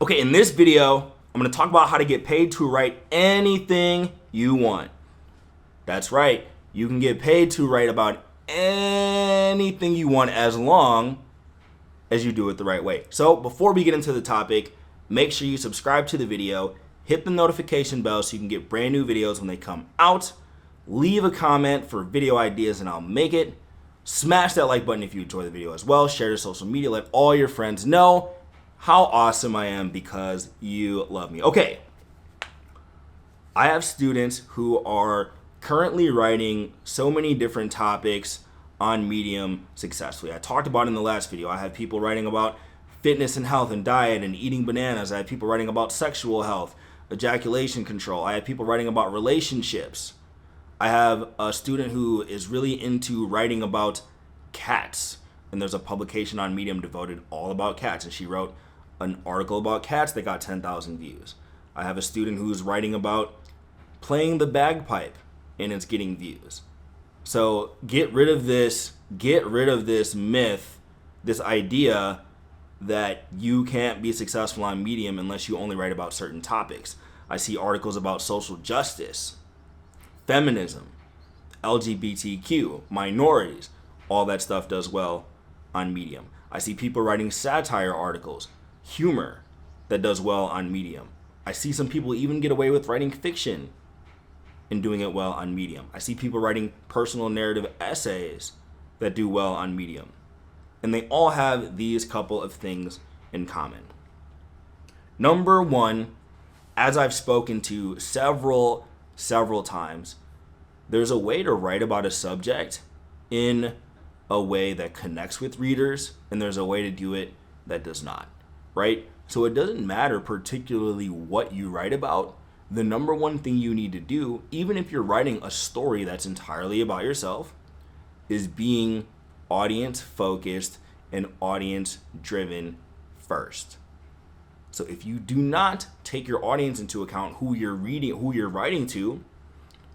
Okay, in this video, I'm going to talk about how to get paid to write anything you want. That's right, you can get paid to write about anything you want as long as you do it the right way. So before we get into the topic, make sure you subscribe to the video, hit the notification bell so you can get brand new videos when they come out. Leave a comment for video ideas and I'll make it. Smash that like button if you enjoy the video as well. Share to social media. Let all your friends know how awesome I am because you love me. Okay, I have students who are currently writing so many different topics on Medium successfully. I talked about in the last video. I have people writing about fitness and health and diet and eating bananas. I have people writing about sexual health, ejaculation control. I have people writing about relationships. I have a student who is really into writing about cats, and there's a publication on Medium devoted all about cats, and she wrote an article about cats that got 10,000 views. I have a student who's writing about playing the bagpipe, and it's getting views. So get rid of this myth, this idea that you can't be successful on Medium unless you only write about certain topics. I see articles about social justice, feminism, LGBTQ, minorities, all that stuff does well on Medium. I see people writing satire articles, humor, that does well on Medium. I see some people even get away with writing fiction and doing it well on Medium. I see people writing personal narrative essays that do well on Medium. And they all have these couple of things in common. Number one, as I've spoken to several times, there's a way to write about a subject in a way that connects with readers, and there's a way to do it that does not, right? So it doesn't matter particularly what you write about. The number one thing you need to do, even if you're writing a story that's entirely about yourself, is being audience focused and audience driven first. So if you do not take your audience into account, who you're writing to,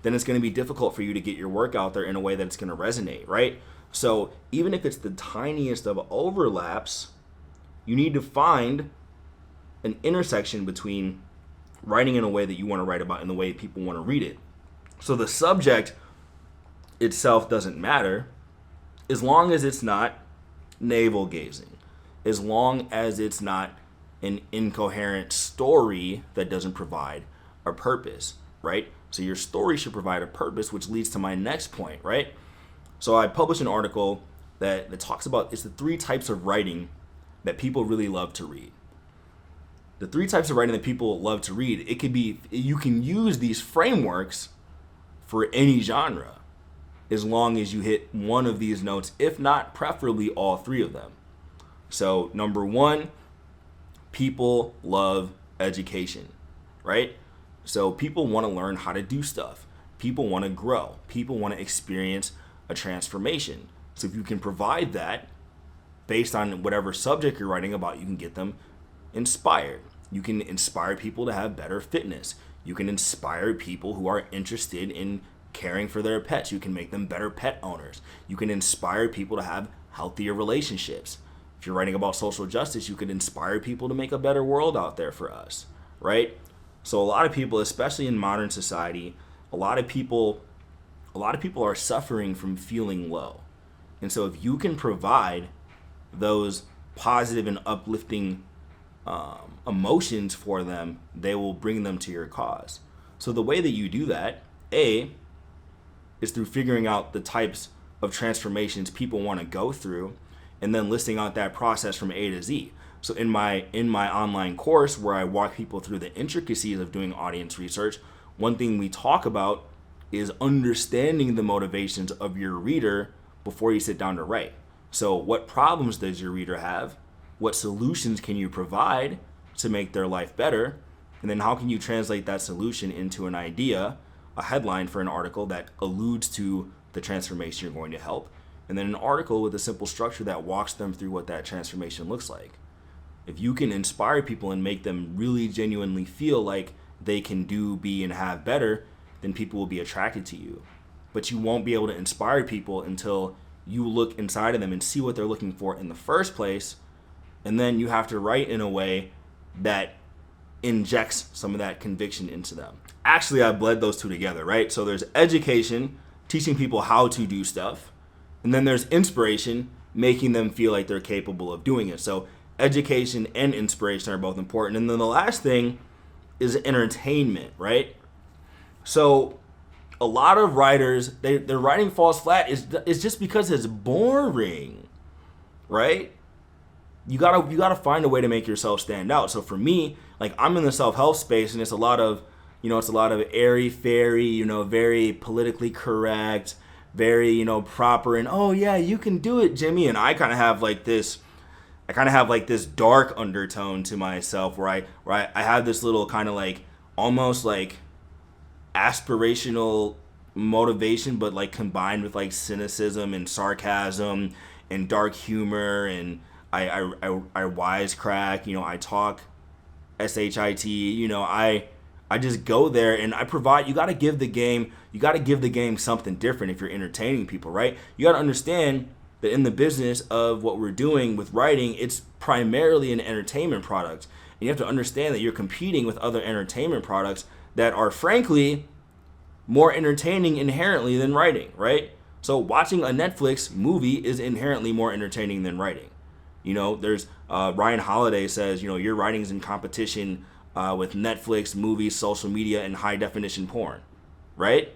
then it's going to be difficult for you to get your work out there in a way that's going to resonate, right? So even if it's the tiniest of overlaps, you need to find an intersection between writing in a way that you want to write about and the way people want to read it. So the subject itself doesn't matter as long as it's not navel gazing, as long as it's not an incoherent story that doesn't provide a purpose, right? So your story should provide a purpose, which leads to my next point, right? So I published an article that talks about it's the three types of writing that people really love to read. The three types of writing that people love to read, it could be, you can use these frameworks for any genre as long as you hit one of these notes, if not preferably all three of them. So number one, people love education, right? So people want to learn how to do stuff. People want to grow. People want to experience a transformation. So if you can provide that based on whatever subject you're writing about, you can get them inspired. You can inspire people to have better fitness. You can inspire people who are interested in caring for their pets. You can make them better pet owners. You can inspire people to have healthier relationships. If you're writing about social justice, you could inspire people to make a better world out there for us, right? So a lot of people, especially in modern society, a lot of people are suffering from feeling low. And so if you can provide those positive and uplifting emotions for them, they will bring them to your cause. So the way that you do that, A, is through figuring out the types of transformations people want to go through and then listing out that process from A to Z. So in my online course where I walk people through the intricacies of doing audience research, one thing we talk about is understanding the motivations of your reader before you sit down to write. So what problems does your reader have? What solutions can you provide to make their life better? And then how can you translate that solution into an idea, a headline for an article that alludes to the transformation you're going to help? And then an article with a simple structure that walks them through what that transformation looks like. If you can inspire people and make them really genuinely feel like they can do, be, and have better, then people will be attracted to you. But you won't be able to inspire people until you look inside of them and see what they're looking for in the first place. And then you have to write in a way that injects some of that conviction into them. Actually, I bled those two together, right? So there's education, teaching people how to do stuff, and then there's inspiration, making them feel like they're capable of doing it. So education and inspiration are both important. And then the last thing is entertainment, right? So a lot of writers, their writing falls flat is just because it's boring, right? You gotta find a way to make yourself stand out. So for me, like, I'm in the self-help space, and it's a lot of airy-fairy, very politically correct, very, proper, and oh yeah, you can do it, Jimmy. And I kind of have like this dark undertone to myself where I have this little kind of like almost like aspirational motivation, but like combined with like cynicism and sarcasm and dark humor, and I wisecrack, I talk shit, I just go there and I provide. You got to give the game something different if you're entertaining people, right? You got to understand that in the business of what we're doing with writing, it's primarily an entertainment product. And you have to understand that you're competing with other entertainment products that are frankly more entertaining inherently than writing, right? So watching a Netflix movie is inherently more entertaining than writing. There's Ryan Holiday says, your writing's in competition with Netflix, movies, social media, and high definition porn, right?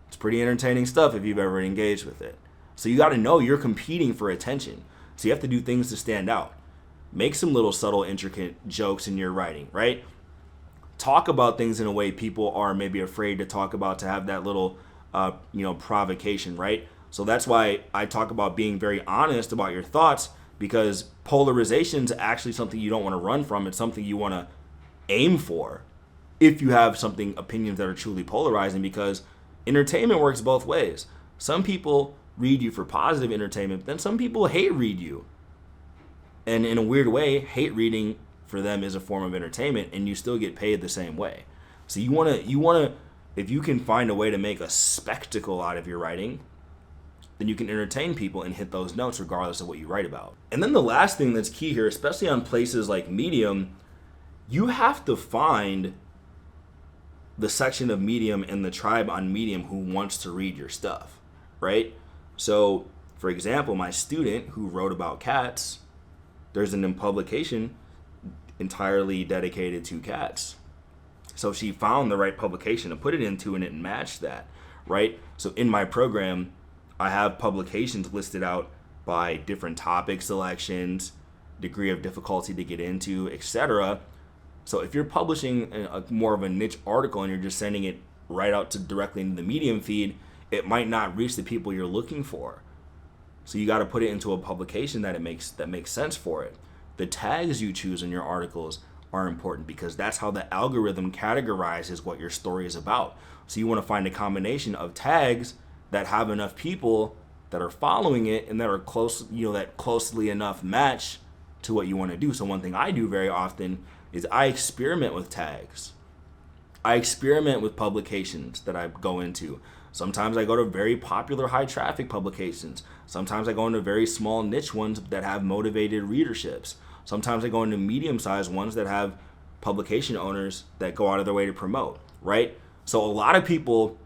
It's pretty entertaining stuff if you've ever engaged with it. So you got to know you're competing for attention. So you have to do things to stand out. Make some little subtle, intricate jokes in your writing, right? Talk about things in a way people are maybe afraid to talk about, to have that little, provocation, right? So that's why I talk about being very honest about your thoughts, because polarization is actually something you don't want to run from. It's something you want to aim for if you have opinions that are truly polarizing, because entertainment works both ways. Some people read you for positive entertainment, but then some people hate read you. And in a weird way, hate reading for them is a form of entertainment, and you still get paid the same way. So you want to, if you can find a way to make a spectacle out of your writing, then you can entertain people and hit those notes regardless of what you write about. And then the last thing that's key here, especially on places like Medium, you have to find the section of Medium and the tribe on Medium who wants to read your stuff, right? So, for example, my student who wrote about cats, there's an publication entirely dedicated to cats. So she found the right publication to put it into, and it matched that, right? So in my program, I have publications listed out by different topic selections, degree of difficulty to get into, etc. So if you're publishing more of a niche article and you're just sending it right out to directly into the Medium feed, it might not reach the people you're looking for. So you got to put it into a publication that makes sense for it. The tags you choose in your articles are important, because that's how the algorithm categorizes what your story is about. So you want to find a combination of tags that have enough people that are following it and that are close, that closely enough match to what you want to do. So one thing I do very often is I experiment with tags. I experiment with publications that I go into. Sometimes I go to very popular high traffic publications. Sometimes I go into very small niche ones that have motivated readerships. Sometimes I go into medium-sized ones that have publication owners that go out of their way to promote, right? So a lot of people,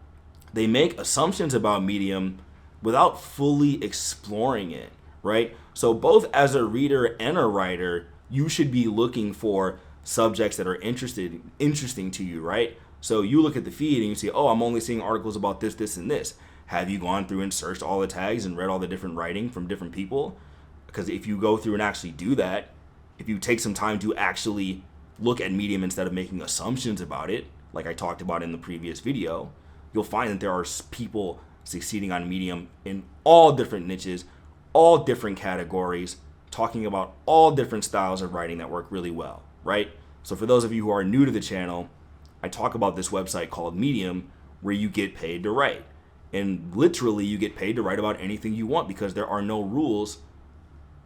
they make assumptions about Medium without fully exploring it, right? So both as a reader and a writer, you should be looking for subjects that are interesting to you, right? So you look at the feed and you see, oh, I'm only seeing articles about this, this, and this. Have you gone through and searched all the tags and read all the different writing from different people? Because if you go through and actually do that, if you take some time to actually look at Medium instead of making assumptions about it, like I talked about in the previous video, you'll find that there are people succeeding on Medium in all different niches, all different categories, talking about all different styles of writing that work really well, right? So for those of you who are new to the channel, I talk about this website called Medium, where you get paid to write. And literally you get paid to write about anything you want, because there are no rules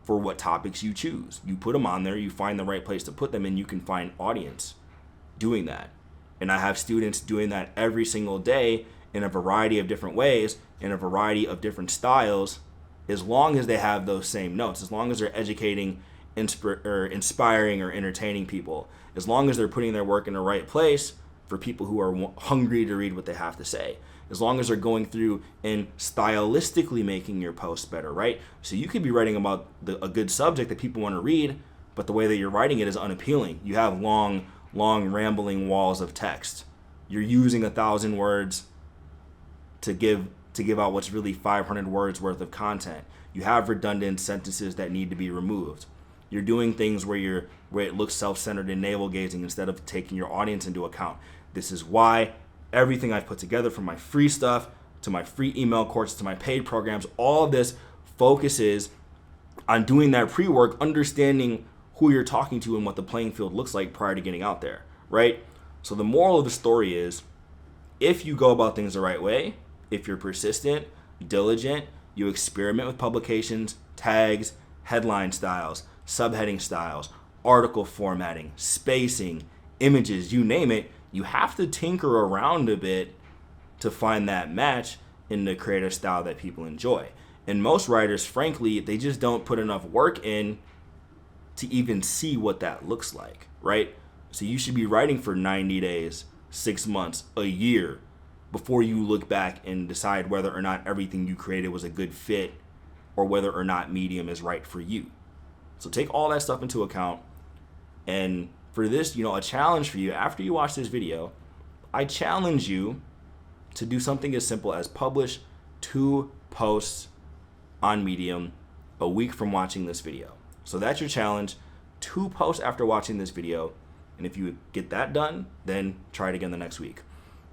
for what topics you choose. You put them on there, you find the right place to put them, and you can find audience doing that. And I have students doing that every single day in a variety of different ways, in a variety of different styles, as long as they have those same notes, as long as they're educating inspiring or entertaining people, as long as they're putting their work in the right place for people who are hungry to read what they have to say, as long as they're going through and stylistically making your post better, right? So you could be writing about a good subject that people want to read, but the way that you're writing it is unappealing. You have long rambling walls of text. You're using 1,000 words to give out what's really 500 words worth of content. You have redundant sentences that need to be removed. You're doing things where it looks self-centered and navel-gazing instead of taking your audience into account. This is why everything I've put together, from my free stuff to my free email courses to my paid programs, all of this focuses on doing that pre-work, understanding who you're talking to and what the playing field looks like prior to getting out there, right? So the moral of the story is, if you go about things the right way, if you're persistent, diligent, you experiment with publications, tags, headline styles, subheading styles, article formatting, spacing, images, you name it, you have to tinker around a bit to find that match in the creative style that people enjoy. And most writers, frankly, they just don't put enough work in to even see what that looks like, right? So you should be writing for 90 days, 6 months, a year before you look back and decide whether or not everything you created was a good fit or whether or not Medium is right for you. So take all that stuff into account. And for this, a challenge for you, after you watch this video, I challenge you to do something as simple as publish 2 posts on Medium a week from watching this video. So that's your challenge, 2 posts after watching this video. And if you get that done, then try it again the next week.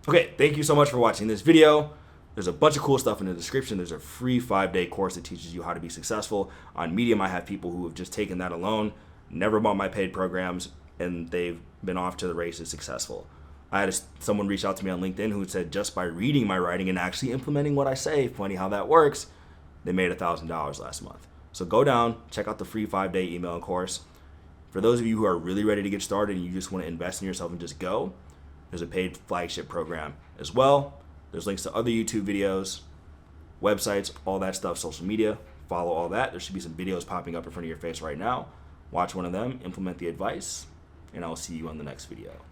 Okay, thank you so much for watching this video. There's a bunch of cool stuff in the description. There's a free 5-day course that teaches you how to be successful. On Medium, I have people who have just taken that alone, never bought my paid programs, and they've been off to the races successful. I had someone reach out to me on LinkedIn who said just by reading my writing and actually implementing what I say, funny how that works, they made $1,000 last month. So go down, check out the free 5-day email course. For those of you who are really ready to get started and you just want to invest in yourself and just go, there's a paid flagship program as well. There's links to other YouTube videos, websites, all that stuff, social media. Follow all that. There should be some videos popping up in front of your face right now. Watch one of them, implement the advice, and I'll see you on the next video.